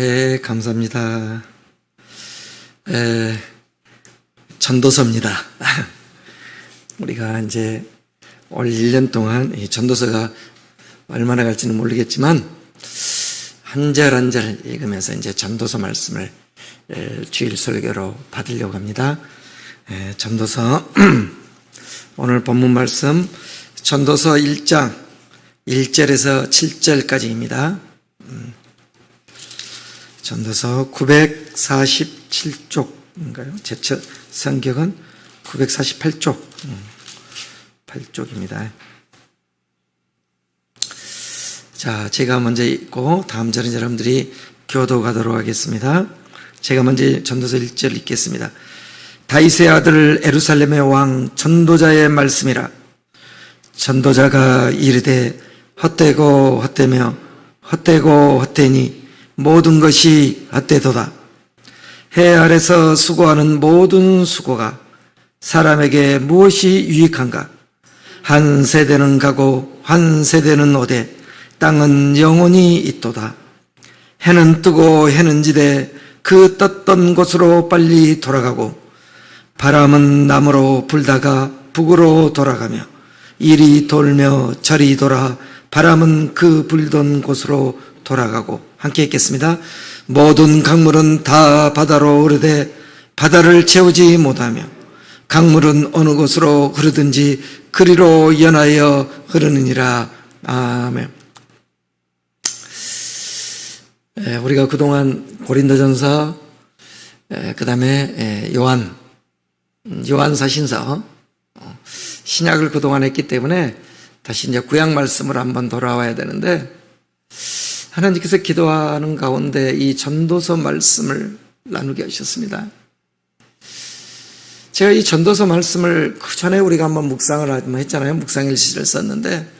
네, 감사합니다. 전도서입니다. 우리가 이제 올 1년 동안 이 전도서가 얼마나 갈지는 모르겠지만 한 절 한 절 읽으면서 이제 전도서 말씀을 주일 설교로 받으려고 합니다. 전도서 오늘 본문 말씀 전도서 1장 1절에서 7절까지입니다. 전도서 947쪽인가요? 제 성경은 948쪽 8쪽입니다. 자, 제가 먼저 읽고 다음 절은 여러분들이 교도가도록 하겠습니다. 제가 먼저 전도서 1절 읽겠습니다. 다윗의 아들 예루살렘의 왕 전도자의 말씀이라. 전도자가 이르되 헛되고 헛되며 헛되고 헛되니 모든 것이 헛되도다. 해 아래서 수고하는 모든 수고가 사람에게 무엇이 유익한가? 한 세대는 가고 한 세대는 오되 땅은 영원히 있도다. 해는 뜨고 해는 지되 그 떴던 곳으로 빨리 돌아가고 바람은 남으로 불다가 북으로 돌아가며 이리 돌며 저리 돌아 바람은 그 불던 곳으로 돌아가고. 함께 읽겠습니다. 모든 강물은 다 바다로 흐르되 바다를 채우지 못하며 강물은 어느 곳으로 흐르든지 그리로 연하여 흐르느니라. 아멘. 우리가 그동안 고린도전서 그 다음에 요한사신서 신약을 그동안 했기 때문에 다시 이제 구약 말씀으로 한번 돌아와야 되는데 하나님께서 기도하는 가운데 이 전도서 말씀을 나누게 하셨습니다. 제가 이 전도서 말씀을 그 전에 우리가 한번 묵상을 했잖아요. 묵상일시를 썼는데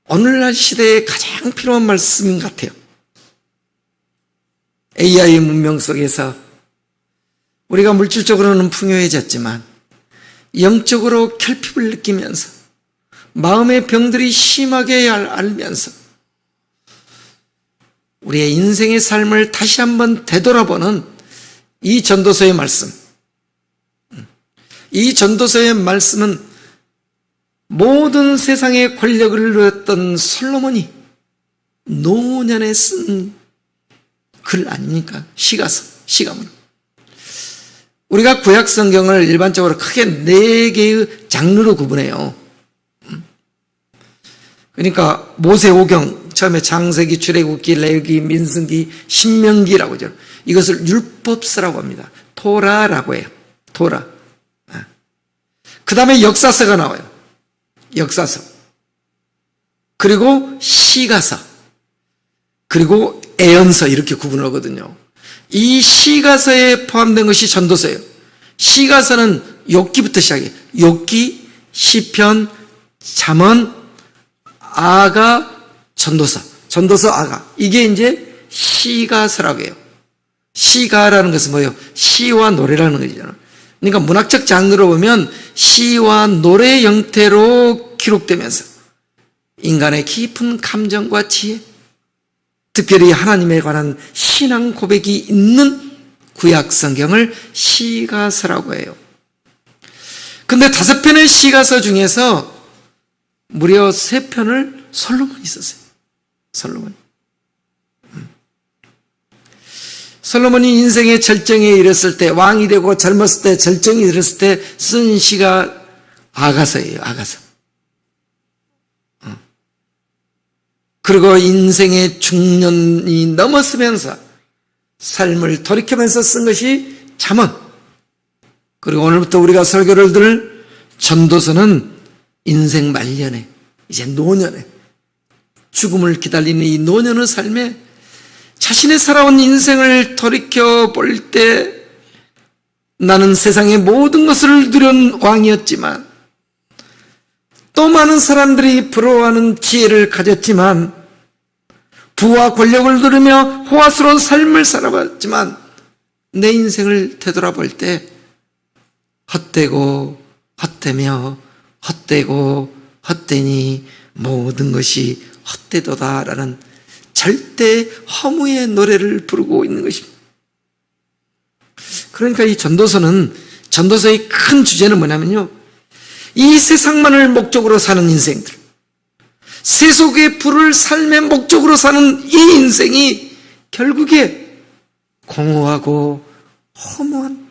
오늘날 시대에 가장 필요한 말씀 같아요. AI 문명 속에서 우리가 물질적으로는 풍요해졌지만 영적으로 결핍을 느끼면서 마음의 병들이 심하게 알면서 우리의 인생의 삶을 다시 한번 되돌아보는 이 전도서의 말씀. 이 전도서의 말씀은 모든 세상의 권력을 누렸던 솔로몬이 노년에 쓴 글 아닙니까? 시가문. 우리가 구약 성경을 일반적으로 크게 4개의 장르로 구분해요. 그러니까 모세오경, 처음에 창세기, 출애굽기, 레위기, 민수기, 신명기라고 하죠. 이것을 율법서라고 합니다. 토라라고 해요. 토라. 그 다음에 역사서가 나와요. 역사서. 그리고 시가서. 그리고 애언서 이렇게 구분을 하거든요. 이 시가서에 포함된 것이 전도서예요. 시가서는 욥기부터 시작해요. 욥기, 시편, 잠언, 아가, 전도서 아가. 이게 이제 시가서라고 해요. 시가라는 것은 뭐예요? 시와 노래라는 거잖아요. 그러니까 문학적 장르로 보면 시와 노래 형태로 기록되면서 인간의 깊은 감정과 지혜, 특별히 하나님에 관한 신앙 고백이 있는 구약 성경을 시가서라고 해요. 근데 5편의 시가서 중에서 무려 3편을 솔로몬이 썼어요. 솔로몬이 인생의 절정에 이르렀을 때, 왕이 되고 젊었을 때, 절정에 이르렀을 때 쓴 시가 아가서예요. 아가서. 그리고 인생의 중년이 넘었으면서 삶을 돌이키면서 쓴 것이 잠언. 그리고 오늘부터 우리가 설교를 들을 전도서는 인생 말년에, 이제 노년에, 죽음을 기다리는 이 노년의 삶에 자신의 살아온 인생을 돌이켜 볼 때 나는 세상의 모든 것을 누린 왕이었지만 또 많은 사람들이 부러워하는 지혜를 가졌지만 부와 권력을 누리며 호화스러운 삶을 살아봤지만 내 인생을 되돌아볼 때 헛되고 헛되며 헛되고 헛되니 모든 것이 헛되도다라는 절대 허무의 노래를 부르고 있는 것입니다. 그러니까 이 전도서의 큰 주제는 뭐냐면요, 이 세상만을 목적으로 사는 인생들, 세속의 부를 삶의 목적으로 사는 이 인생이 결국에 공허하고 허무한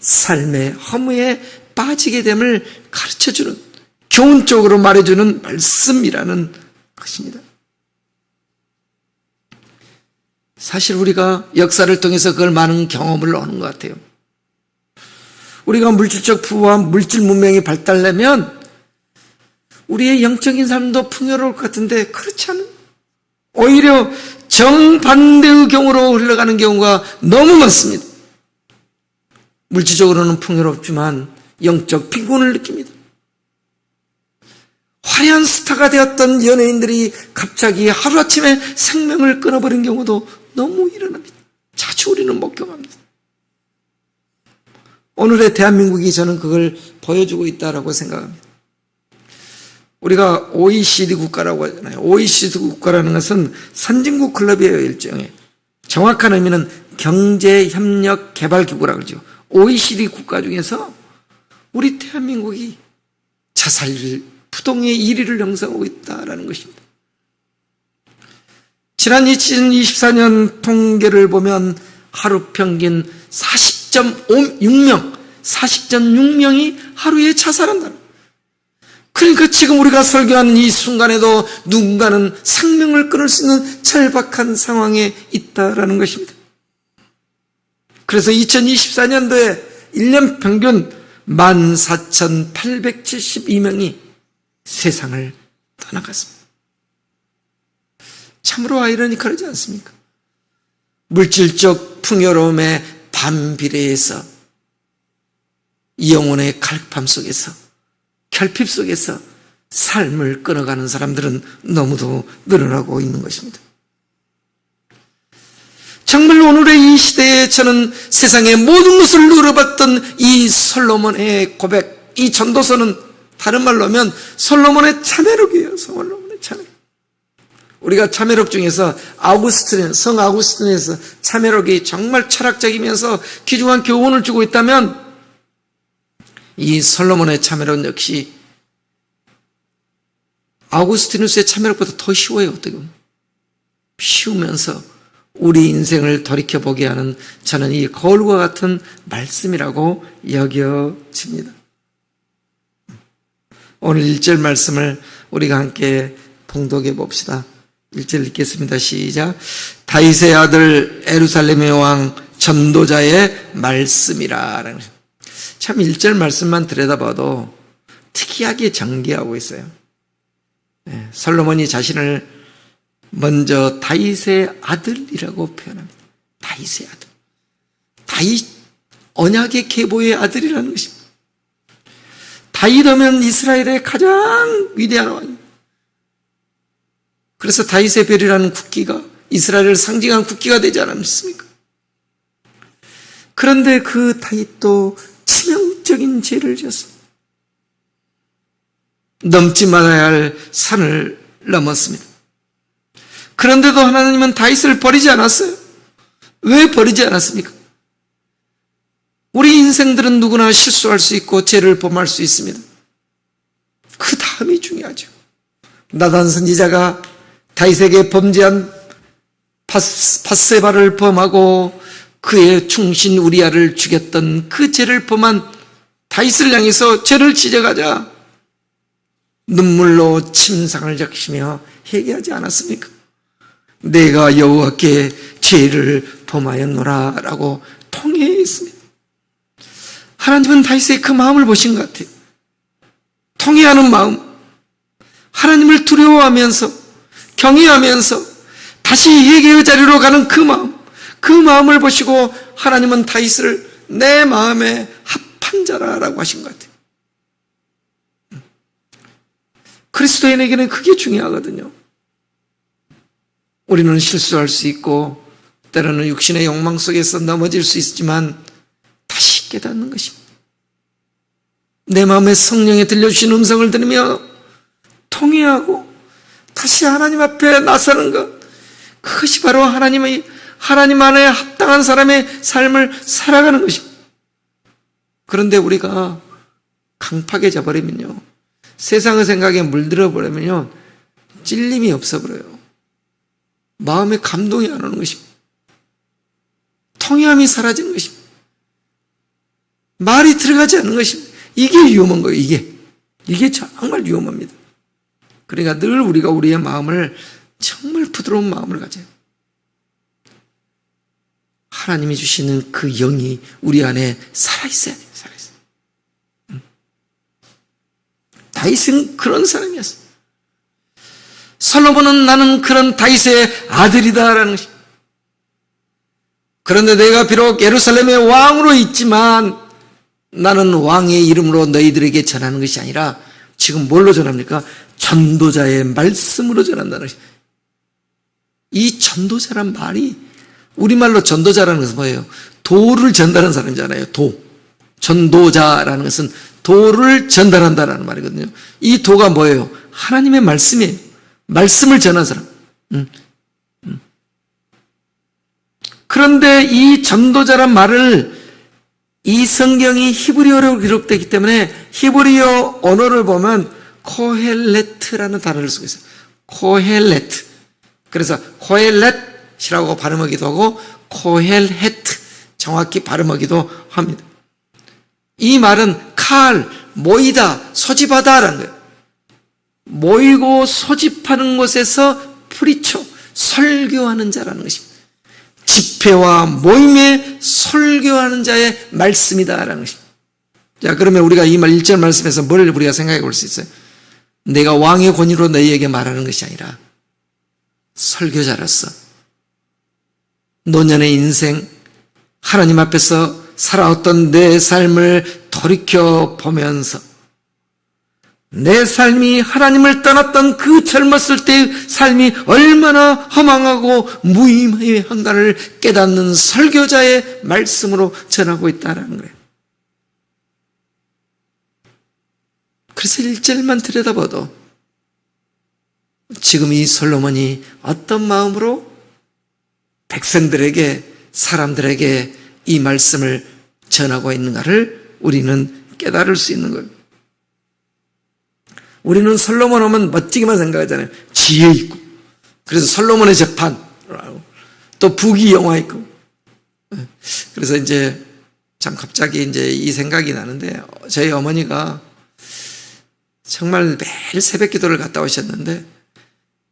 삶의 허무에 빠지게 됨을 가르쳐주는, 교훈적으로 말해주는 말씀이라는 것입니다. 사실 우리가 역사를 통해서 그걸 많은 경험을 하는 것 같아요. 우리가 물질적 부와 물질 문명이 발달되면 우리의 영적인 삶도 풍요로울 것 같은데 그렇지 않아요. 오히려 정반대의 경우로 흘러가는 경우가 너무 많습니다. 물질적으로는 풍요롭지만 영적 빈곤을 느낍니다. 화려한 스타가 되었던 연예인들이 갑자기 하루아침에 생명을 끊어버린 경우도 너무 일어납니다. 자주 우리는 목격합니다. 오늘의 대한민국이 저는 그걸 보여주고 있다고 생각합니다. 우리가 OECD 국가라고 하잖아요. OECD 국가라는 것은 선진국 클럽이에요, 일종의. 정확한 의미는 경제협력개발기구라고 그러죠. OECD 국가 중에서 우리 대한민국이 자살률, 부동의 1위를 형성하고 있다는 것입니다. 지난 2024년 통계를 보면 하루 평균 40.6명이 하루에 자살한다. 그러니까 지금 우리가 설교하는 이 순간에도 누군가는 생명을 끊을 수 있는 절박한 상황에 있다는 것입니다. 그래서 2024년도에 1년 평균 14,872명이 세상을 떠나갔습니다. 참으로 아이러니컬하지 않습니까? 물질적 풍요로움의 반비례에서 영혼의 갈급함 속에서, 결핍 속에서 삶을 끊어가는 사람들은 너무도 늘어나고 있는 것입니다. 정말 오늘의 이 시대에 저는 세상의 모든 것을 누려봤던 이 솔로몬의 고백, 이 전도서는 다른 말로 하면 솔로몬의 참회록이에요. 솔로몬의 참회록. 우리가 참회록 중에서 성 아우구스틴에서 참회록이 정말 철학적이면서 귀중한 교훈을 주고 있다면 이 솔로몬의 참회록 역시 아우구스티누스의 참회록보다 더 쉬워요. 어떻게 보면 쉬우면서 우리 인생을 돌이켜보게 하는, 저는 이 거울과 같은 말씀이라고 여겨집니다. 오늘 1절 말씀을 우리가 함께 봉독해 봅시다. 1절 읽겠습니다. 시작. 다윗의 아들 예루살렘의 왕 전도자의 말씀이라. 참 1절 말씀만 들여다봐도 특이하게 전개하고 있어요. 솔로몬이 자신을 먼저 다윗의 아들이라고 표현합니다. 다윗의 아들. 다윗 언약의 계보의 아들이라는 것입니다. 다윗 하면 이스라엘의 가장 위대한 왕입니다. 그래서 다윗의 별이라는 국기가 이스라엘을 상징하는 국기가 되지 않았습니까? 그런데 그 다윗도 치명적인 죄를 지었습니다. 넘지 말아야 할 산을 넘었습니다. 그런데도 하나님은 다윗을 버리지 않았어요. 왜 버리지 않았습니까? 우리 인생들은 누구나 실수할 수 있고 죄를 범할 수 있습니다. 그 다음이 중요하죠. 나단 선지자가 다윗에게 범죄한 밧세바를 범하고 그의 충신 우리아를 죽였던 그 죄를 범한 다윗을 향해서 죄를 지적하자 눈물로 침상을 적시며 회개하지 않았습니까? 내가 여호와께 죄를 범하였노라 라고 통회했습니다. 하나님은 다윗의 그 마음을 보신 것 같아요. 통회하는 마음, 하나님을 두려워하면서 경외하면서 다시 회개의 자리로 가는 그 마음을 보시고 하나님은 다윗을 내 마음에 합한 자라라고 하신 것 같아요. 그리스도인에게는 그게 중요하거든요. 우리는 실수할 수 있고 때로는 육신의 욕망 속에서 넘어질 수 있지만 다시 깨닫는 것입니다. 내 마음에 성령이 들려주신 음성을 들으며 통회하고 다시 하나님 앞에 나서는 것, 그것이 바로 하나님 안에 합당한 사람의 삶을 살아가는 것입니다. 그런데 우리가 강팍해져 버리면요, 세상의 생각에 물들어 버리면요, 찔림이 없어 버려요. 마음에 감동이 안 오는 것입니다. 통념이 사라지는 것입니다. 말이 들어가지 않는 것입니다. 이게 위험한 거예요. 이게 정말 위험합니다. 그러니까 늘 우리가 우리의 마음을 정말 부드러운 마음을 가져요. 하나님이 주시는 그 영이 우리 안에 살아있어야 돼요. 살아있어요. 다윗은 그런 사람이었어요. 솔로몬은 나는 그런 다윗의 아들이다라는 것이. 그런데 내가 비록 예루살렘의 왕으로 있지만 나는 왕의 이름으로 너희들에게 전하는 것이 아니라 지금 뭘로 전합니까? 전도자의 말씀으로 전한다는 것이. 이 전도자란 말이 우리말로 전도자라는 것은 뭐예요? 도를 전달하는 사람이잖아요. 도. 전도자라는 것은 도를 전달한다라는 말이거든요. 이 도가 뭐예요? 하나님의 말씀이에요. 말씀을 전한 사람. 그런데 이 전도자란 말을 이 성경이 히브리어로 기록되기 때문에 히브리어 언어를 보면 코헬레트라는 단어를 쓰고 있어요. 코헬레트. 그래서 코헬렛이라고 발음하기도 하고 코헬헤트 정확히 발음하기도 합니다. 이 말은 모이다, 소집하다라는 거예요. 모이고 소집하는 곳에서 프리초, 설교하는 자라는 것입니다. 집회와 모임에 설교하는 자의 말씀이다라는 것입니다. 자, 그러면 우리가 이 말 1절 말씀에서 뭘 우리가 생각해 볼 수 있어요? 내가 왕의 권위로 너희에게 말하는 것이 아니라 설교자로서 노년의 인생, 하나님 앞에서 살아왔던 내 삶을 돌이켜 보면서 내 삶이 하나님을 떠났던 그 젊었을 때의 삶이 얼마나 허망하고 무의미한가를 깨닫는 설교자의 말씀으로 전하고 있다는 거예요. 그래서 1절만 들여다봐도 지금 이 솔로몬이 어떤 마음으로 백성들에게, 사람들에게 이 말씀을 전하고 있는가를 우리는 깨달을 수 있는 거예요. 우리는 솔로몬 하면 멋지게만 생각하잖아요. 지혜 있고. 그래서 솔로몬의 재판, 또 부귀영화 있고. 그래서 이제 참 갑자기 이제 이 생각이 나는데, 저희 어머니가 정말 매일 새벽 기도를 갔다 오셨는데,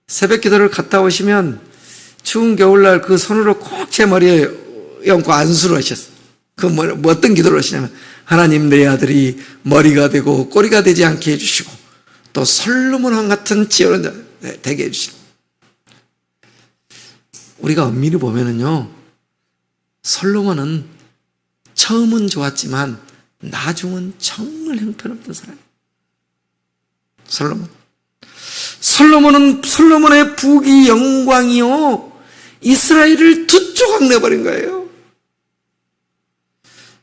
새벽 기도를 갔다 오시면 추운 겨울날 그 손으로 꼭 제 머리에 얹고 안수를 하셨어요. 뭐 어떤 기도를 하시냐면, 하나님 내 아들이 머리가 되고 꼬리가 되지 않게 해주시고 또 솔로몬 왕 같은 지혜로운 자 되게 해주시고. 우리가 엄밀히 보면은요, 솔로몬은 처음은 좋았지만 나중은 정말 형편없던 사람이에요. 솔로몬은 솔로몬의 부귀 영광이요 이스라엘을 두 조각 내버린 거예요.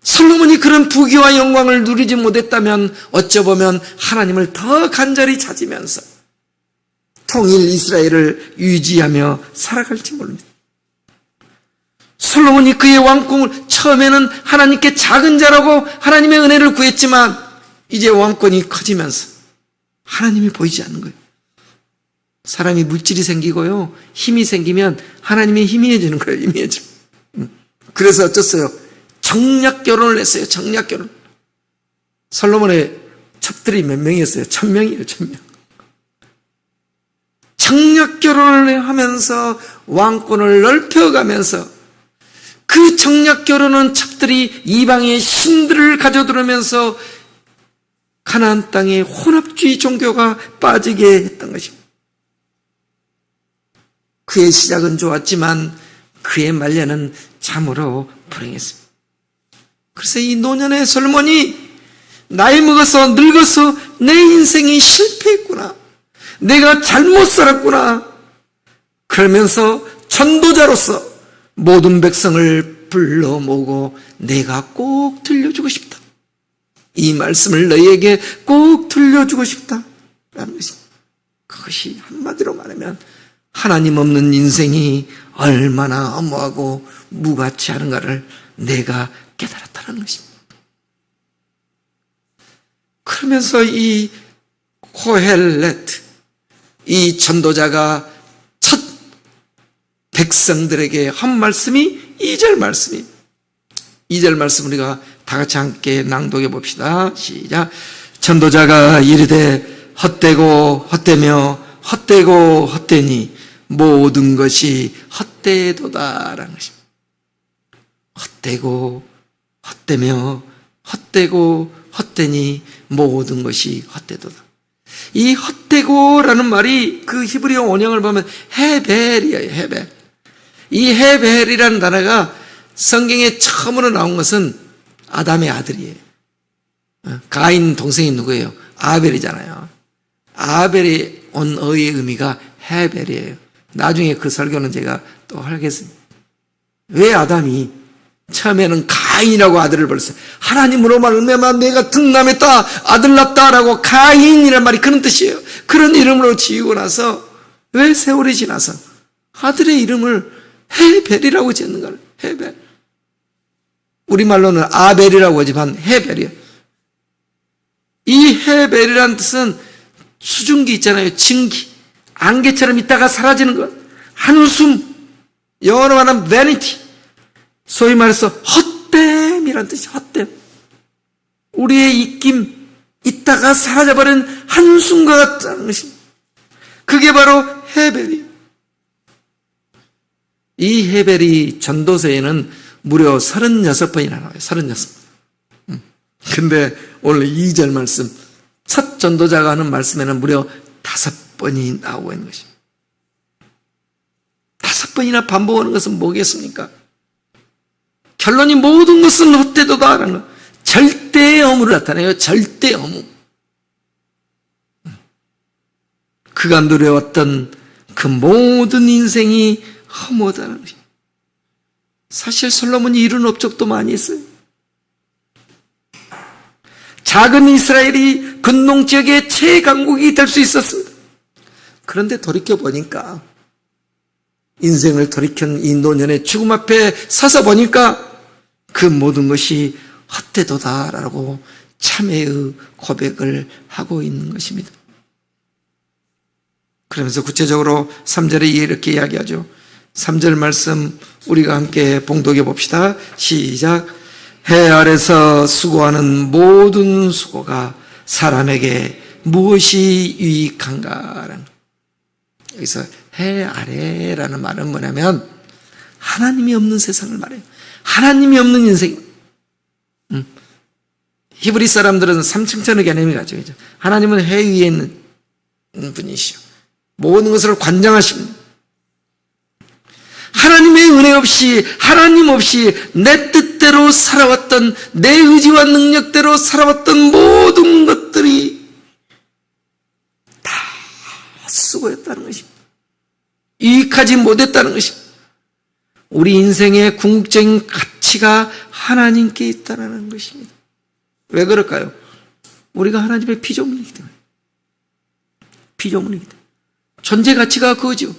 솔로몬이 그런 부귀와 영광을 누리지 못했다면 어쩌보면 하나님을 더 간절히 찾으면서 통일 이스라엘을 유지하며 살아갈지 모릅니다. 솔로몬이 그의 왕궁을 처음에는 하나님께 작은 자라고 하나님의 은혜를 구했지만 이제 왕권이 커지면서 하나님이 보이지 않는 거예요. 사람이 물질이 생기고요, 힘이 생기면 하나님이 희미해지는 거예요. 희미해져. 그래서 어쩌어요? 정략 결혼을 했어요. 정략 결혼. 솔로몬의 첩들이 몇 명이었어요? 1000명이에요. 1000명. 정략 결혼을 하면서 왕권을 넓혀가면서 그 정략 결혼은 첩들이 이방의 신들을 가져들으면서 가나안 땅에 혼합주의 종교가 빠지게 했던 것입니다. 그의 시작은 좋았지만 그의 말년은 참으로 불행했습니다. 그래서 이 노년의 솔로몬이 나이 먹어서 늙어서 내 인생이 실패했구나, 내가 잘못 살았구나, 그러면서 전도자로서 모든 백성을 불러 모으고 내가 꼭 들려주고 싶다, 이 말씀을 너희에게 꼭 들려주고 싶다 라는 것입니다. 그것이 한마디로 말하면 하나님 없는 인생이 얼마나 허무하고 무가치하는가를 내가 깨달았다는 것입니다. 그러면서 이 코헬레트, 이 전도자가 첫 백성들에게 한 말씀이 2절 말씀이에요. 2절 말씀 우리가 다 같이 함께 낭독해 봅시다. 시작. 전도자가 이르되 헛되고 헛되며 헛되고 헛되니 모든 것이 헛되도다라는 것입니다. 헛되고 헛되며 헛되고 헛되니 모든 것이 헛되도다. 이 헛되고라는 말이 그 히브리어 원형을 보면 헤벨이에요. 헤벨. 이 헤벨이라는 단어가 성경에 처음으로 나온 것은 아담의 아들이에요. 가인 동생이 누구예요? 아벨이잖아요. 아벨이 온 어의 의미가 헤벨이에요. 나중에 그 설교는 제가 또 하겠습니다. 왜 아담이 처음에는 가인이라고 아들을 불렀어요? 하나님으로 말미암아 내가 등남했다, 아들 낳다라고 가인이란 말이 그런 뜻이에요. 그런 이름으로 지우고 나서 왜 세월이 지나서 아들의 이름을 헤벨이라고 지었는가? 헤벨. 우리말로는 아벨이라고 하지만 헤벨이에요. 이 헤벨이라는 뜻은 수증기 있잖아요. 증기. 안개처럼 있다가 사라지는 것. 한웃음. 영어로 말하면 vanity. 소위 말해서 헛됨이라는 뜻이 헛됨. 우리의 입김, 있다가 사라져버린 한숨과 같다는 것입니다. 그게 바로 헤벨이에요. 이 헤벨이 전도서에는 무려 36번이나 나와요. 36번. 근데 오늘 2절 말씀, 첫 전도자가 하는 말씀에는 무려 5번이 나오고 있는 것입니다. 5번이나 반복하는 것은 뭐겠습니까? 결론이 모든 것은 헛되도다라는 것. 절대의 허물을 나타내요. 절대의 허물. 그가 누려왔던 그 모든 인생이 허무하다는 것입니다. 사실 솔로몬이 이룬 업적도 많이 있어요. 작은 이스라엘이 근동 지역의 최강국이 될 수 있었습니다. 그런데 돌이켜보니까, 인생을 돌이킨 이 노년의 죽음 앞에 서서 보니까 그 모든 것이 헛되도다라고 참회의 고백을 하고 있는 것입니다. 그러면서 구체적으로 3절에 이렇게 이야기하죠. 3절 말씀 우리가 함께 봉독해 봅시다. 시작. 해 아래서 수고하는 모든 수고가 사람에게 무엇이 유익한가? 여기서 해 아래라는 말은 뭐냐면 하나님이 없는 세상을 말해요. 하나님이 없는 인생. 히브리 사람들은 삼층천의 개념이 가지고 있죠. 하나님은 해 위에 있는 분이시죠. 모든 것을 관장하십니다. 하나님의 은혜 없이, 하나님 없이 내 뜻대로 살아왔던, 내 의지와 능력대로 살아왔던 모든 것들이 다 수고였다는 것입니다. 유익하지 못했다는 것입니다. 우리 인생의 궁극적인 가치가 하나님께 있다는 것입니다. 왜 그럴까요? 우리가 하나님의 피조물이기 때문에. 피조물이기 때문에. 존재 가치가 그거죠.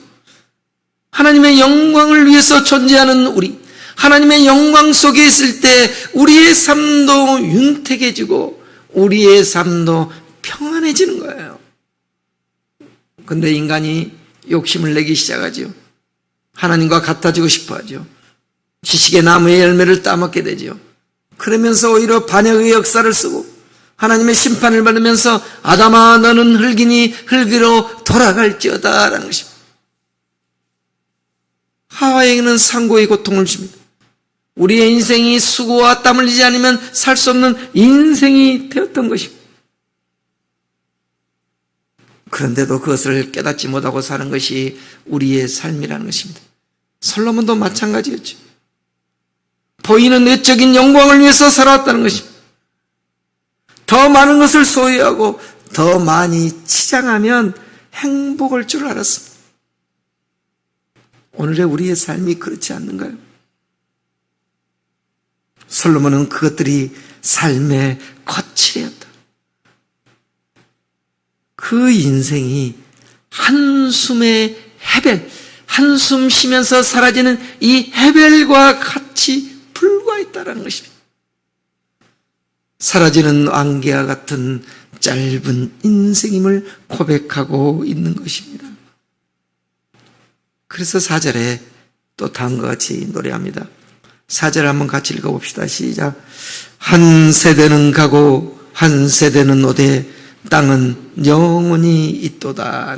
하나님의 영광을 위해서 존재하는 우리, 하나님의 영광 속에 있을 때 우리의 삶도 윤택해지고 우리의 삶도 평안해지는 거예요. 근데 인간이 욕심을 내기 시작하죠. 하나님과 같아지고 싶어 하죠. 지식의 나무의 열매를 따먹게 되죠. 그러면서 오히려 반역의 역사를 쓰고 하나님의 심판을 받으면서 아담아 너는 흙이니 흙으로 돌아갈지어다 라는 것입니다. 하와에게는 상고의 고통을 줍니다. 우리의 인생이 수고와 땀 흘리지 않으면 살 수 없는 인생이 되었던 것입니다. 그런데도 그것을 깨닫지 못하고 사는 것이 우리의 삶이라는 것입니다. 솔로몬도 마찬가지였죠. 보이는 내적인 영광을 위해서 살아왔다는 것입니다. 더 많은 것을 소유하고 더 많이 치장하면 행복할 줄 알았습니다. 오늘의 우리의 삶이 그렇지 않는가요? 솔로몬은 그것들이 삶의 거칠이었다. 그 인생이 한숨의 헤벨, 한숨 쉬면서 사라지는 이 헤벨과 같이 불과했다라는 것입니다. 사라지는 안개와 같은 짧은 인생임을 고백하고 있는 것입니다. 그래서 4절에 또 다음과 같이 노래합니다. 4절 한번 같이 읽어봅시다. 시작. 한 세대는 가고 한 세대는 오되 땅은 영원히 있도다.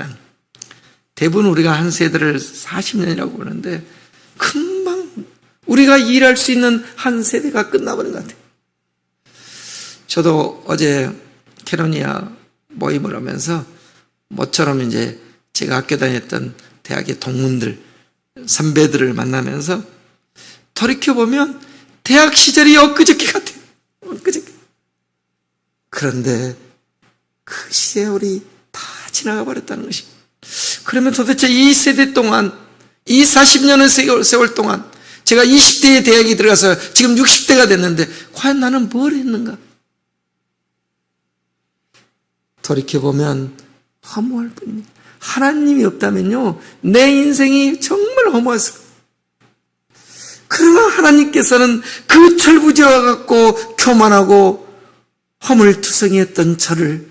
대부분 우리가 한 세대를 40년이라고 보는데 금방 우리가 일할 수 있는 한 세대가 끝나버린 것 같아요. 저도 어제 캐노니아 모임을 하면서 모처럼 이제 제가 학교 다녔던 대학의 동문들, 선배들을 만나면서 돌이켜보면 대학 시절이 엊그저께 같아요. 엊그저께. 그런데 그 시절이 다 지나가 버렸다는 것입니다. 그러면 도대체 이 세대 동안, 이 40년의 세월 동안 제가 20대에 대학에 들어가서 지금 60대가 됐는데 과연 나는 뭘 했는가? 돌이켜보면 허무할 뿐입니다. 하나님이 없다면요, 내 인생이 정말 허무했을 거예요. 그러나 하나님께서는 그 철부지와 같고 교만하고 허물투성이했던 저를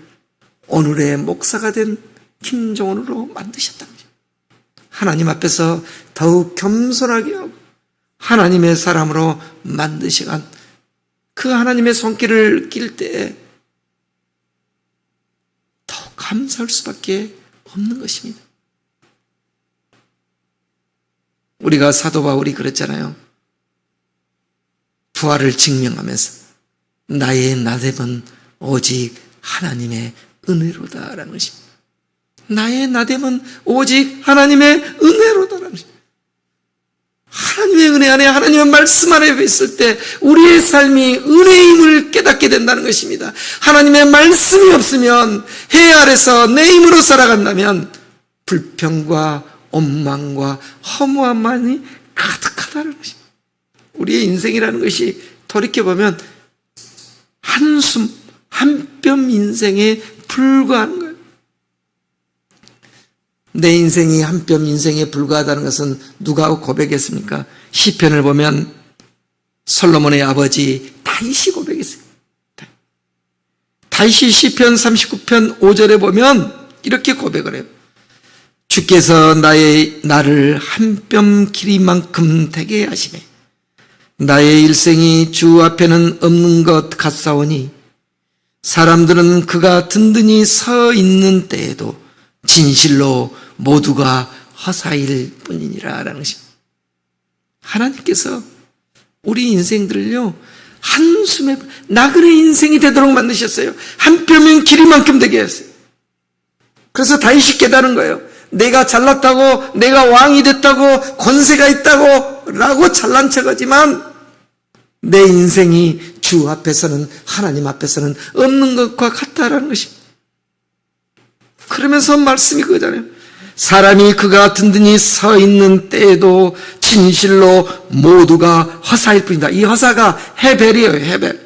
오늘의 목사가 된 김종원으로 만드셨다는 거죠. 하나님 앞에서 더욱 겸손하게 하고 하나님의 사람으로 만드셔간 그 하나님의 손길을 낄 때 더욱 감사할 수밖에 없는 것입니다. 우리가 사도 바울이 그랬잖아요. 부활을 증명하면서 나의 나됨은 오직 하나님의 은혜로다라는 것입니다. 나의 나됨은 오직 하나님의 은혜로다라는 것입니다. 하나님의 은혜 안에, 하나님의 말씀 안에 있을 때 우리의 삶이 은혜임을 깨닫게 된다는 것입니다. 하나님의 말씀이 없으면, 해 아래서 내 힘으로 살아간다면 불평과 원망과 허무함만이 가득하다는 것입니다. 우리의 인생이라는 것이 돌이켜보면 한숨, 한 뼘 인생에 불과한 거예요. 내 인생이 한 뼘 인생에 불과하다는 것은 누가 고백했습니까? 시편을 보면 솔로몬의 아버지 다윗이 고백했어요. 다윗이 시편 39편 5절에 보면 이렇게 고백을 해요. 주께서 나를 한 뼘 길이만큼 되게 하시매 나의 일생이 주 앞에는 없는 것 같사오니 사람들은 그가 든든히 서 있는 때에도 진실로 모두가 허사일 뿐이니라 라는 것입니다. 하나님께서 우리 인생들을요, 한숨에 나그네 인생이 되도록 만드셨어요. 한 뼘인 길이만큼 되게 했어요. 그래서 다윗이 깨달은 거예요. 내가 잘났다고, 내가 왕이 됐다고, 권세가 있다고 라고 잘난 척하지만 내 인생이 주 앞에서는, 하나님 앞에서는 없는 것과 같다라는 것입니다. 그러면서 말씀이 그거잖아요. 사람이 그가 든든히 서 있는 때에도 진실로 모두가 허사일 뿐이다. 이 허사가 헤벨이에요. 헤벨.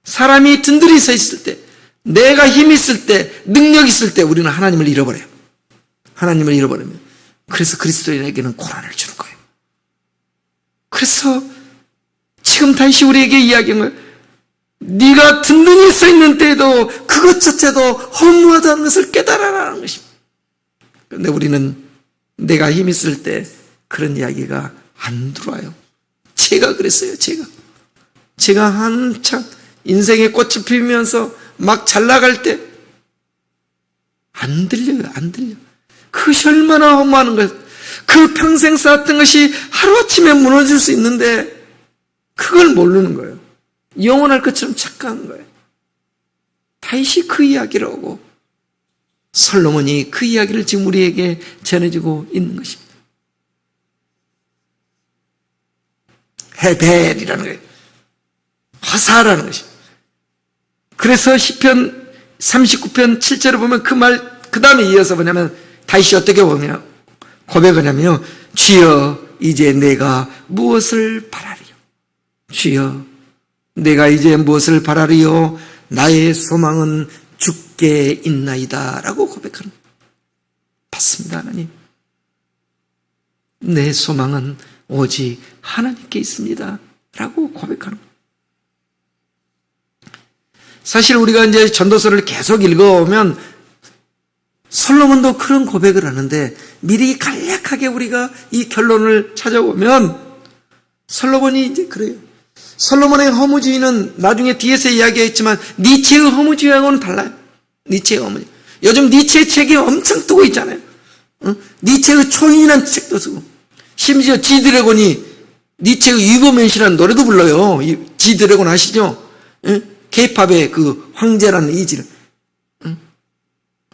사람이 든든히 서 있을 때, 내가 힘 있을 때, 능력 있을 때 우리는 하나님을 잃어버려요. 하나님을 잃어버리면, 그래서 그리스도인에게는 고난을 주는 거예요. 그래서 지금 다시 우리에게 이야기한 거예요. 네가 든든히 서 있는 때에도 그것 자체도 허무하다는 것을 깨달아라는 것입니다. 그런데 우리는 내가 힘 있을 때 그런 이야기가 안 들어와요. 제가 그랬어요. 제가 한참 인생의 꽃이 피우면서 막 잘 나갈 때 안 들려요. 안 들려. 그것이 얼마나 허무한 거예요. 그 평생 쌓았던 것이 하루아침에 무너질 수 있는데 그걸 모르는 거예요. 영원할 것처럼 착각한 거예요. 다윗이 그 이야기를 하고 솔로몬이 그 이야기를 지금 우리에게 전해주고 있는 것입니다. 헤벨이라는 거예요. 허사라는 것입니다. 그래서 시편 39편 7절을 보면 그 말, 그 다음에 이어서 뭐냐면 다윗이 어떻게 보면 고백하냐면요. 주여 이제 내가 무엇을 바라리요? 주여 내가 이제 무엇을 바라리요? 나의 소망은 주께 있나이다 라고 고백하는 거예요. 맞습니다. 하나님. 내 소망은 오직 하나님께 있습니다 라고 고백하는 거예요. 사실 우리가 이제 전도서를 계속 읽어오면 솔로몬도 그런 고백을 하는데, 미리 간략하게 우리가 이 결론을 찾아보면 솔로몬이 이제 그래요. 솔로몬의 허무주의는 나중에 뒤에서 이야기했지만 니체의 허무주의하고는 달라요. 니체의 허무주의. 요즘 니체의 책이 엄청 뜨고 있잖아요. 니체의 초인이라는 책도 쓰고, 심지어 지드래곤이 니체의 위버맨시라는 노래도 불러요. 지드래곤 아시죠? K-팝의 그 황제라는 이지를.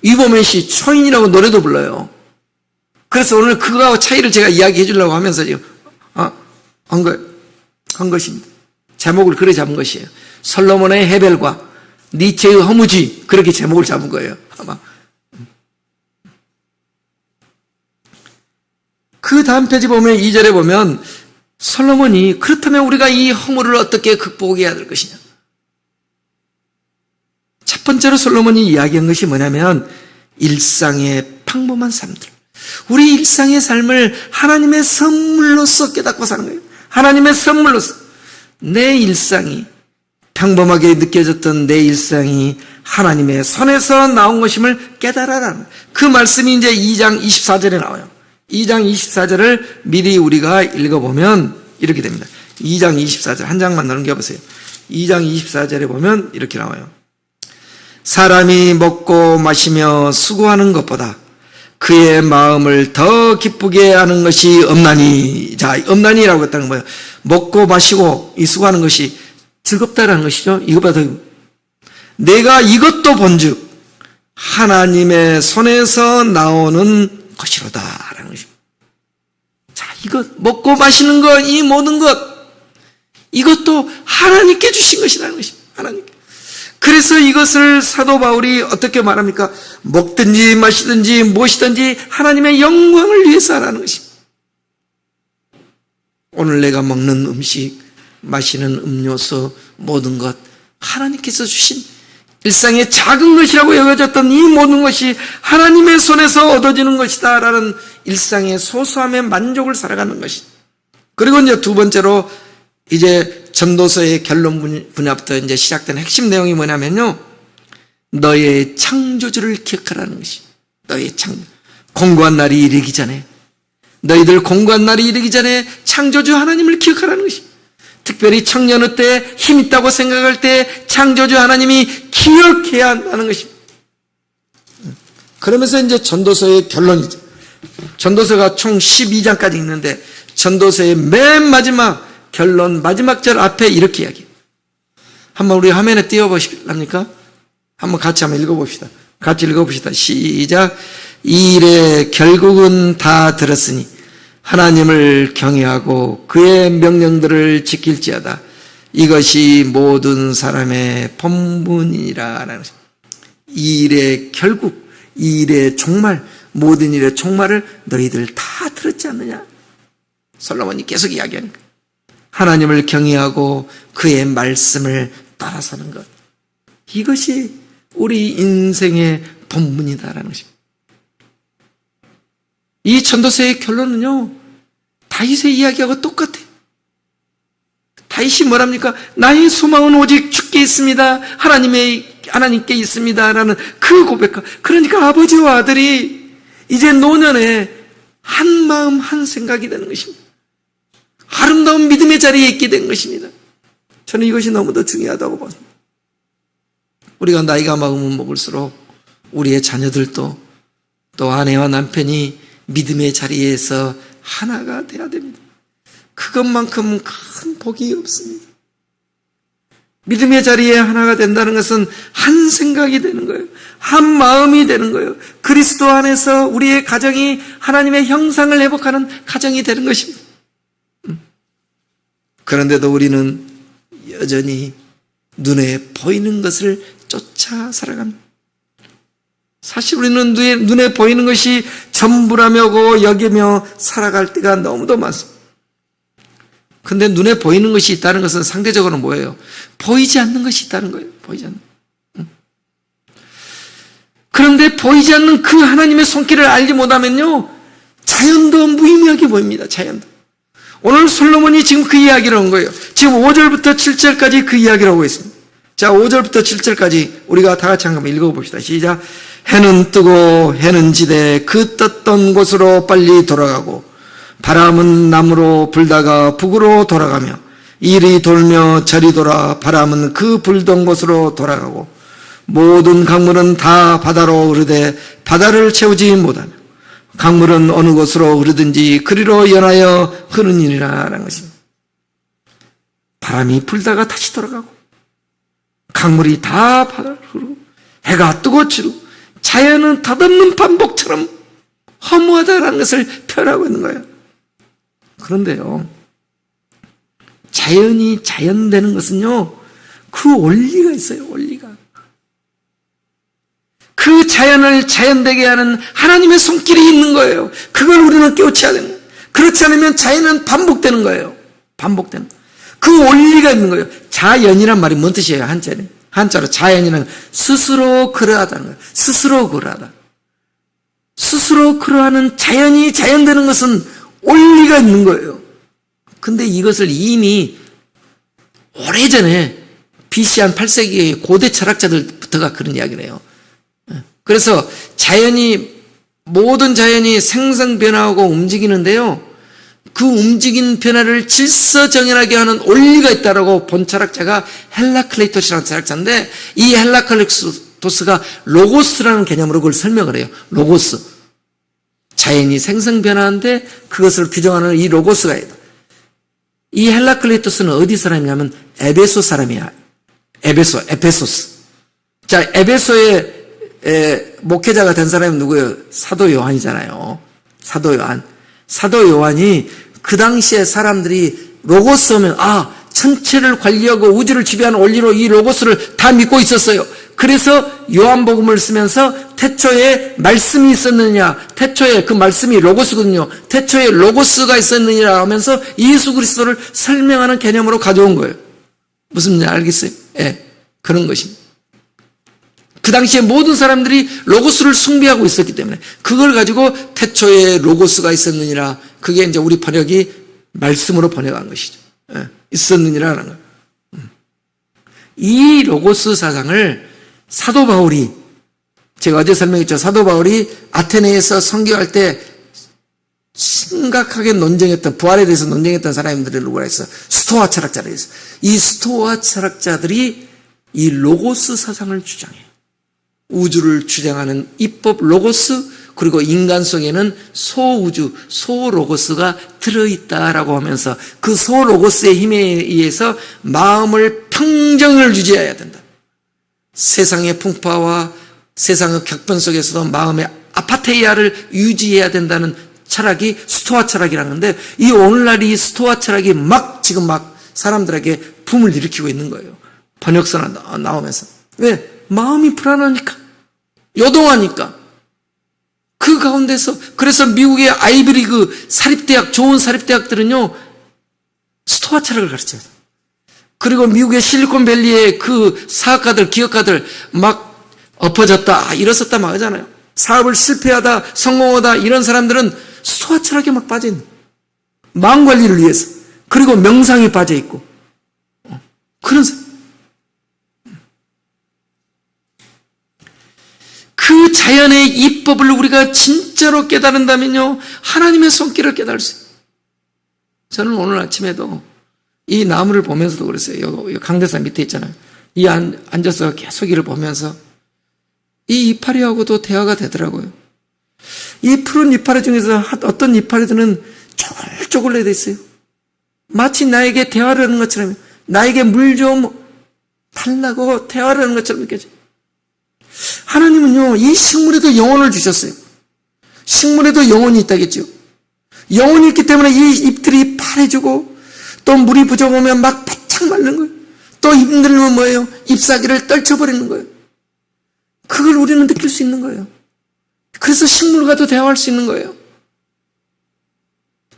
위버맨시 초인이라고 노래도 불러요. 그래서 오늘 그거하고 차이를 제가 이야기해 주려고 하면서 지금 한 것입니다. 제목을 그래 잡은 것이에요. 솔로몬의 해벨과 니체의 허무주의, 그렇게 제목을 잡은 거예요. 아마. 그 다음 페이지 보면 2절에 보면 솔로몬이 그렇다면 우리가 이 허물을 어떻게 극복해야 될 것이냐. 첫 번째로 솔로몬이 이야기한 것이 뭐냐면 일상의 평범한 삶들. 우리 일상의 삶을 하나님의 선물로서 깨닫고 사는 거예요. 하나님의 선물로서. 내 일상이, 평범하게 느껴졌던 내 일상이 하나님의 손에서 나온 것임을 깨달아라는 그 말씀이 이제 2장 24절에 나와요. 2장 24절을 미리 우리가 읽어보면 이렇게 됩니다. 2장 24절 한 장만 넘겨보세요. 2장 24절에 보면 이렇게 나와요. 사람이 먹고 마시며 수고하는 것보다 그의 마음을 더 기쁘게 하는 것이 없나니. 자, 없나니라고 했다는 거예요. 먹고 마시고 이 수고하는 것이 즐겁다라는 것이죠. 이것보다 더. 내가 이것도 본즉 하나님의 손에서 나오는 것이로다라는 것입니다. 자, 이것 먹고 마시는 것, 이 모든 것, 이것도 하나님께 주신 것이라는 것입니다. 하나님께. 그래서 이것을 사도 바울이 어떻게 말합니까? 먹든지 마시든지 무엇이든지 하나님의 영광을 위해서 하라는 것입니다. 오늘 내가 먹는 음식, 마시는 음료수, 모든 것 하나님께서 주신 일상의 작은 것이라고 여겨졌던 이 모든 것이 하나님의 손에서 얻어지는 것이다 라는 일상의 소소함에 만족을 살아가는 것이다. 그리고 이제 두 번째로 이제 전도서의 결론 분야부터 이제 시작된 핵심 내용이 뭐냐면요, 너의 창조주를 기억하라는 것이. 너의 공고한 날이 이르기 전에, 너희들 공고한 날이 이르기 전에 창조주 하나님을 기억하라는 것이. 특별히 청년의 때 힘 있다고 생각할 때 창조주 하나님이 기억해야 한다는 것입니다. 그러면서 이제 전도서의 결론이죠. 전도서가 총 12장까지 있는데 전도서의 맨 마지막 결론 마지막 절 앞에 이렇게 이야기해요. 한번 우리 화면에 띄워보실랍니까? 한번 같이 한번 읽어봅시다. 같이 읽어봅시다. 시작. 이 일의 결국은 다 들었으니 하나님을 경외하고 그의 명령들을 지킬지어다. 이것이 모든 사람의 본분이니라. 이 일의 결국, 이 일의 종말, 모든 일의 종말을 너희들 다 들었지 않느냐? 솔로몬이 계속 이야기하는 거예요. 하나님을 경외하고 그의 말씀을 따라 사는 것. 이것이 우리 인생의 본분이다라는 것입니다. 이 전도서의 결론은요, 다윗의 이야기하고 똑같아요. 다윗이 뭐랍니까? 나의 소망은 오직 주께 있습니다. 하나님께 있습니다. 라는 그 고백과, 그러니까 아버지와 아들이 이제 노년에 한 마음 한 생각이 되는 것입니다. 아름다운 믿음의 자리에 있게 된 것입니다. 저는 이것이 너무도 중요하다고 봤습니다. 우리가 나이가 먹으면 먹을수록 우리의 자녀들도 또 아내와 남편이 믿음의 자리에서 하나가 돼야 됩니다. 그것만큼 큰 복이 없습니다. 믿음의 자리에 하나가 된다는 것은 한 생각이 되는 거예요. 한 마음이 되는 거예요. 그리스도 안에서 우리의 가정이 하나님의 형상을 회복하는 가정이 되는 것입니다. 그런데도 우리는 여전히 눈에 보이는 것을 쫓아 살아갑니다. 사실 우리는 눈에 보이는 것이 전부라며 여기며 살아갈 때가 너무도 많습니다. 근데 눈에 보이는 것이 있다는 것은 상대적으로 뭐예요? 보이지 않는 것이 있다는 거예요. 보이지 않는. 그런데 보이지 않는 그 하나님의 손길을 알지 못하면요, 자연도 무의미하게 보입니다. 자연도. 오늘 솔로몬이 지금 그 이야기를 한 거예요. 지금 5절부터 7절까지 그 이야기를 하고 있습니다. 자, 5절부터 7절까지 우리가 다 같이 한번 읽어봅시다. 시작. 해는 뜨고 해는 지되 그 떴던 곳으로 빨리 돌아가고 바람은 남으로 불다가 북으로 돌아가며 이리 돌며 저리 돌아 바람은 그 불던 곳으로 돌아가고 모든 강물은 다 바다로 흐르되 바다를 채우지 못하며 강물은 어느 곳으로 흐르든지 그리로 연하여 흐르니라 라는 것입니다. 바람이 불다가 다시 돌아가고 강물이 다 바다로 흐르고 해가 뜨고 지르고 자연은 덧없는 반복처럼 허무하다라는 것을 표현하고 있는 거예요. 그런데요, 자연이 자연되는 것은요, 그 원리가 있어요. 원리가. 그 자연을 자연되게 하는 하나님의 손길이 있는 거예요. 그걸 우리는 깨우쳐야 되는 거예요. 그렇지 않으면 자연은 반복되는 거예요. 반복되는 거예요. 그 원리가 있는 거예요. 자연이란 말이 뭔 뜻이에요? 한자로 자연이란 스스로 그러하다는 거예요. 스스로 그러하다. 스스로 그러하는 자연이 자연되는 것은 원리가 있는 거예요. 근데 이것을 이미 오래전에 BC 한 8세기의 고대 철학자들부터가 그런 이야기를 해요. 그래서 모든 자연이 생성변화하고 움직이는데요, 그 움직인 변화를 질서정연하게 하는 원리가 있다라고 본 철학자가 헬라클레이토스라는 철학자인데, 이 헬라클레이토스가 로고스라는 개념으로 그걸 설명을 해요. 로고스. 자연이 생성변화하는데 그것을 규정하는 이 로고스가 있다. 이 헬라클레이토스는 어디 사람이냐면 에베소 사람이야. 에베소스. 자, 에베소의 목회자가 된 사람이 누구예요? 사도 요한이잖아요. 사도 요한이 그 당시에 사람들이 로고스 하면 천체를 관리하고 우주를 지배하는 원리로 이 로고스를 다 믿고 있었어요. 그래서 요한복음을 쓰면서 태초에 말씀이 있었느냐, 태초에 그 말씀이 로고스거든요. 태초에 로고스가 있었느니라 하면서 예수 그리스도를 설명하는 개념으로 가져온 거예요. 무슨 말인지 알겠어요? 그런 것입니다. 그 당시에 모든 사람들이 로고스를 숭배하고 있었기 때문에 그걸 가지고 태초에 로고스가 있었느니라, 그게 이제 우리 번역이 말씀으로 번역한 것이죠. 있었느니라는 거. 이 로고스 사상을 사도 바울이, 제가 어제 설명했죠. 사도 바울이 아테네에서 선교할 때 심각하게 논쟁했던, 부활에 대해서 논쟁했던 사람들을 누구라 했어? 스토아 철학자를 했어. 이 스토아 철학자들이 이 로고스 사상을 주장해요. 우주를 주장하는 입법 로고스, 그리고 인간 속에는 소우주, 소로고스가 들어있다라고 하면서 그 소로고스의 힘에 의해서 마음을 평정을 유지해야 된다. 세상의 풍파와 세상의 격변 속에서도 마음의 아파테이아를 유지해야 된다는 철학이 스토아 철학이라는 건데, 이 오늘날 이 스토아 철학이 지금 사람들에게 붐을 일으키고 있는 거예요. 번역서나 나오면서. 왜? 마음이 불안하니까, 요동하니까. 그 가운데서, 그래서 미국의 아이비리그 사립대학, 좋은 사립대학들은요, 스토아 철학을 가르쳐요. 그리고 미국의 실리콘밸리의 그 사학가들, 기업가들 엎어졌다, 일어섰다 하잖아요. 사업을 실패하다, 성공하다, 이런 사람들은 스토아 철학에 빠져있는, 마음 관리를 위해서. 그리고 명상에 빠져있고, 그런 사람. 그 자연의 이법을 우리가 진짜로 깨달은다면요, 하나님의 손길을 깨달을 수 있어요. 저는 오늘 아침에도 이 나무를 보면서도 그랬어요. 여기 강대산 밑에 있잖아요. 이 앉아서 계속 이를 보면서 이 이파리하고도 대화가 되더라고요. 이 푸른 이파리 중에서 어떤 이파리들은 쪼글쪼글해 돼 있어요. 마치 나에게 대화를 하는 것처럼, 나에게 물 좀 달라고 대화를 하는 것처럼 느껴져요. 하나님은요, 이 식물에도 영혼을 주셨어요. 식물에도 영혼이 있다겠죠. 영혼이 있기 때문에 이 잎들이 파래지고, 또 물이 부족하면 바짝 마르는 거예요. 또 힘들면 뭐예요? 잎사귀를 떨쳐버리는 거예요. 그걸 우리는 느낄 수 있는 거예요. 그래서 식물과도 대화할 수 있는 거예요.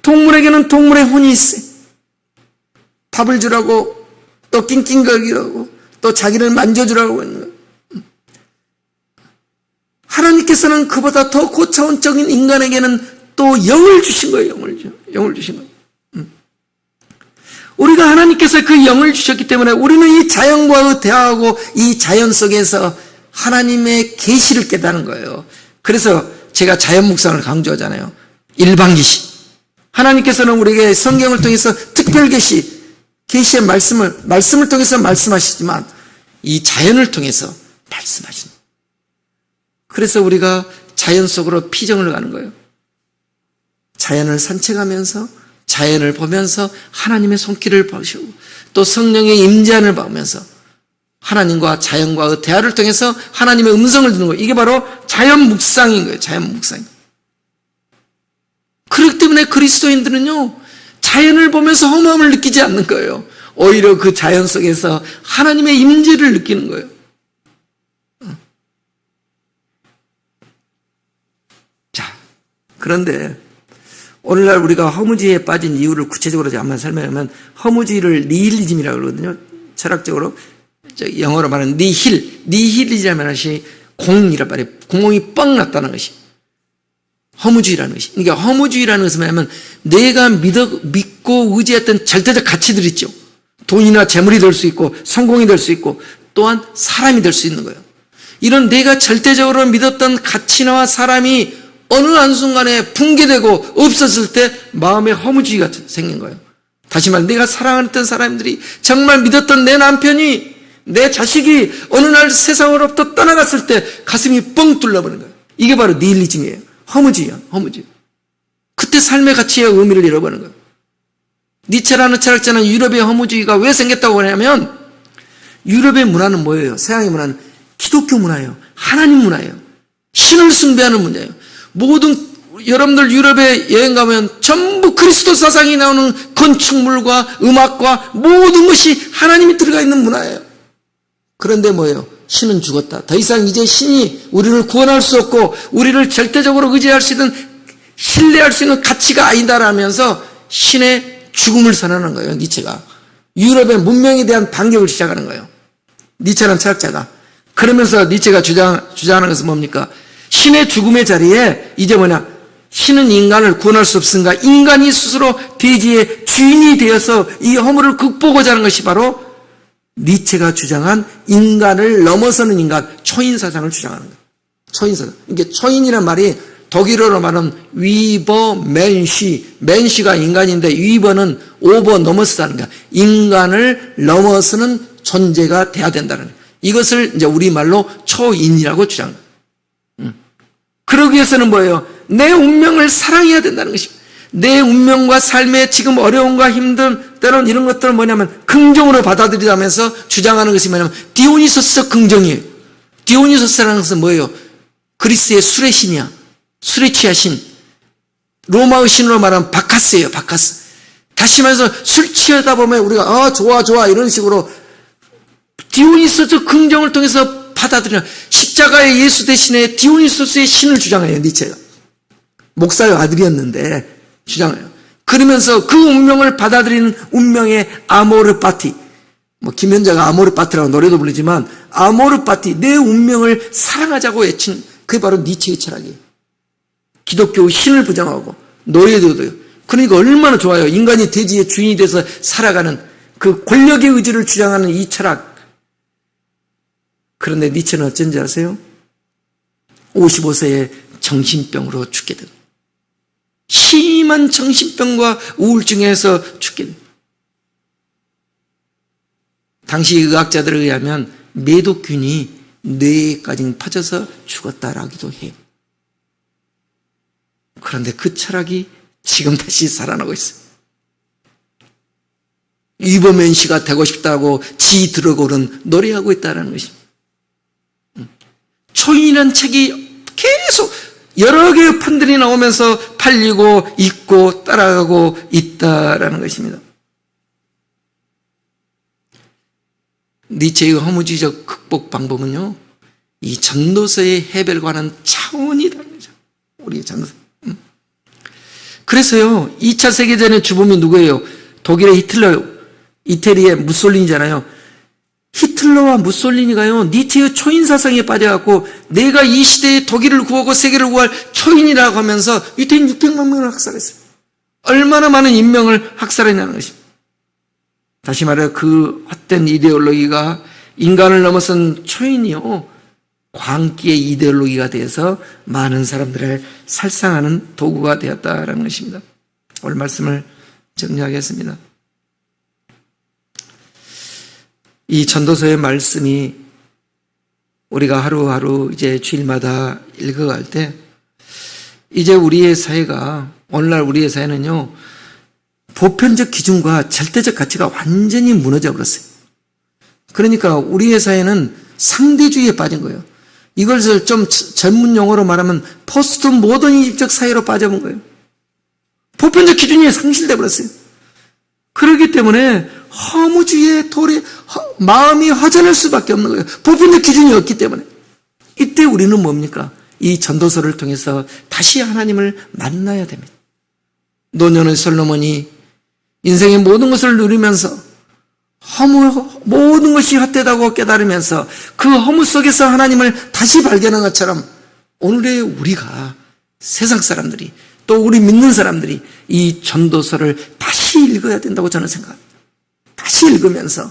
동물에게는 동물의 혼이 있어요. 밥을 주라고, 또 낑낑거리라고, 또 자기를 만져주라고 하는 거예요. 하나님께서는 그보다 더 고차원적인 인간에게는 또 영을 주신 거예요. 영을 주신 거예요. 우리가 하나님께서 그 영을 주셨기 때문에 우리는 이 자연과 대화하고 이 자연 속에서 하나님의 계시를 깨닫는 거예요. 그래서 제가 자연 묵상을 강조하잖아요. 일반 계시. 하나님께서는 우리에게 성경을 통해서 특별 계시의 말씀을 통해서 말씀하시지만 이 자연을 통해서 말씀하십니다. 그래서 우리가 자연 속으로 피정을 가는 거예요. 자연을 산책하면서 자연을 보면서 하나님의 손길을 보시고 또 성령의 임재함을 보면서 하나님과 자연과의 대화를 통해서 하나님의 음성을 듣는 거예요. 이게 바로 자연 묵상인 거예요. 자연 묵상. 그렇기 때문에 그리스도인들은요, 자연을 보면서 허무함을 느끼지 않는 거예요. 오히려 그 자연 속에서 하나님의 임재를 느끼는 거예요. 자, 그런데 오늘날 우리가 허무주의에 빠진 이유를 구체적으로 한번 설명하면 허무주의를 니힐리즘이라고 그러거든요. 철학적으로 영어로 말하는 니힐리즘이라는 것이 공이란 말이에요. 구멍이 뻥 났다는 것이 허무주의라는 것이. 그러니까 허무주의라는 것은 뭐냐면 내가 믿고 의지했던 절대적 가치들 있죠. 돈이나 재물이 될 수 있고 성공이 될 수 있고 또한 사람이 될 수 있는 거예요. 이런 내가 절대적으로 믿었던 가치나 사람이 어느 한순간에 붕괴되고 없었을 때 마음에 허무주의가 생긴 거예요. 다시 말해 내가 사랑했던 사람들이 정말 믿었던 내 남편이 내 자식이 어느 날 세상으로부터 떠나갔을 때 가슴이 뻥 뚫려버린 거예요. 이게 바로 니힐리즘이에요. 허무주의야. 허무주의. 그때 삶의 가치의 의미를 잃어버리는 거예요. 니체라는 철학자는 유럽의 허무주의가 왜 생겼다고 하냐면 유럽의 문화는 뭐예요? 서양의 문화는 기독교 문화예요. 하나님 문화예요. 신을 숭배하는 문화예요. 여러분들 유럽에 여행 가면 전부 그리스도 사상이 나오는 건축물과 음악과 모든 것이 하나님이 들어가 있는 문화예요. 그런데 뭐예요? 신은 죽었다. 더 이상 이제 신이 우리를 구원할 수 없고 우리를 절대적으로 의지할 수 있는 신뢰할 수 있는 가치가 아니다라면서 신의 죽음을 선언하는 거예요. 니체가. 유럽의 문명에 대한 반격을 시작하는 거예요. 니체라는 철학자가. 그러면서 니체가 주장하는 것은 뭡니까? 신의 죽음의 자리에 이제 신은 인간을 구원할 수 없으니까 인간이 스스로 대지의 주인이 되어서 이 허물을 극복하자 하는 것이 바로 니체가 주장한 인간을 넘어서는 인간, 초인 사상을 주장하는 거예요. 초인 사상. 이게 초인이란 말이 독일어로 말하면 위버 맨시, 맨시가 인간인데 위버는 오버 넘어서다는 거야. 인간을 넘어서는 존재가 돼야 된다는 거예요. 이것을 이제 우리말로 초인이라고 주장합니다. 그러기 위해서는 뭐예요? 내 운명을 사랑해야 된다는 것입니다. 내 운명과 삶의 지금 어려움과 힘든 때론 이런 것들은 뭐냐면 긍정으로 받아들이자면서 주장하는 것이 뭐냐면 디오니소스적 긍정이에요. 디오니소스라는 것은 뭐예요? 그리스의 술의 신이야. 술에 취하신 로마의 신으로 말하면 바카스예요. 바카스. 다시 말해서 술 취하다 보면 우리가 좋아 이런 식으로 디오니소스적 긍정을 통해서 받아들이는 십자가의 예수 대신에 디오니소스의 신을 주장해요. 니체가. 목사의 아들이었는데 주장해요. 그러면서 그 운명을 받아들이는 운명의 아모르 파티. 김현자가 아모르 파티라고 노래도 부르지만 아모르 파티, 내 운명을 사랑하자고 외친 그게 바로 니체의 철학이에요. 기독교의 신을 부정하고 노예도도요. 그러니까 얼마나 좋아요. 인간이 대지의 주인이 돼서 살아가는 그 권력의 의지를 주장하는 이 철학. 그런데 니체는 어쩐지 아세요? 55세에 정신병으로 죽게 됩니다. 심한 정신병과 우울증에서 죽게 됩니다. 당시 의학자들에 의하면 매독균이 뇌에까지 퍼져서 죽었다라기도 해요. 그런데 그 철학이 지금 다시 살아나고 있어요. 위버맨 씨가 되고 싶다고 지 들어고는 노래하고 있다는 것입니다. 초인이라는 책이 계속 여러 개의 판들이 나오면서 팔리고 읽고 따라가고 있다라는 것입니다. 니체의 허무주의적 극복 방법은요, 이 전도서의 해결과는 차원이 다릅니다. 우리의 전도서. 그래서요, 2차 세계대전의 주범이 누구예요? 독일의 히틀러, 이태리의 무솔리니잖아요. 히틀러와 무솔리니가요, 니체의 초인 사상에 빠져갖고 내가 이 시대에 독일을 구하고 세계를 구할 초인이라고 하면서 유태인 600만 명을 학살했어요. 얼마나 많은 인명을 학살했냐는 것입니다. 다시 말해 그 헛된 이데올로기가 인간을 넘어선 초인이요, 광기의 이데올로기가 되어서 많은 사람들을 살상하는 도구가 되었다라는 것입니다. 오늘 말씀을 정리하겠습니다. 이 전도서의 말씀이 우리가 하루하루 이제 주일마다 읽어갈 때 이제 우리의 사회가, 오늘날 우리의 사회는요, 보편적 기준과 절대적 가치가 완전히 무너져 버렸어요. 그러니까 우리의 사회는 상대주의에 빠진 거예요. 이것을 좀 전문 용어로 말하면 포스트 모더니즘적 사회로 빠져본 거예요. 보편적 기준이 상실돼 버렸어요. 그렇기 때문에 허무주의의 돌에 마음이 허전할 수밖에 없는 거예요. 보편적 기준이 없기 때문에. 이때 우리는 뭡니까? 이 전도서를 통해서 다시 하나님을 만나야 됩니다. 노년의 솔로몬이 인생의 모든 것을 누리면서 모든 것이 헛되다고 깨달으면서 그 허무 속에서 하나님을 다시 발견한 것처럼 오늘의 우리가, 세상 사람들이, 또 우리 믿는 사람들이 이 전도서를 다시 읽어야 된다고 저는 생각합니다. 다시 읽으면서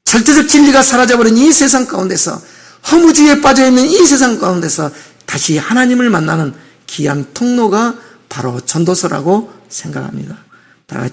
절대적 진리가 사라져버린 이 세상 가운데서, 허무주의에 빠져있는 이 세상 가운데서 다시 하나님을 만나는 귀한 통로가 바로 전도서라고 생각합니다. 다 같이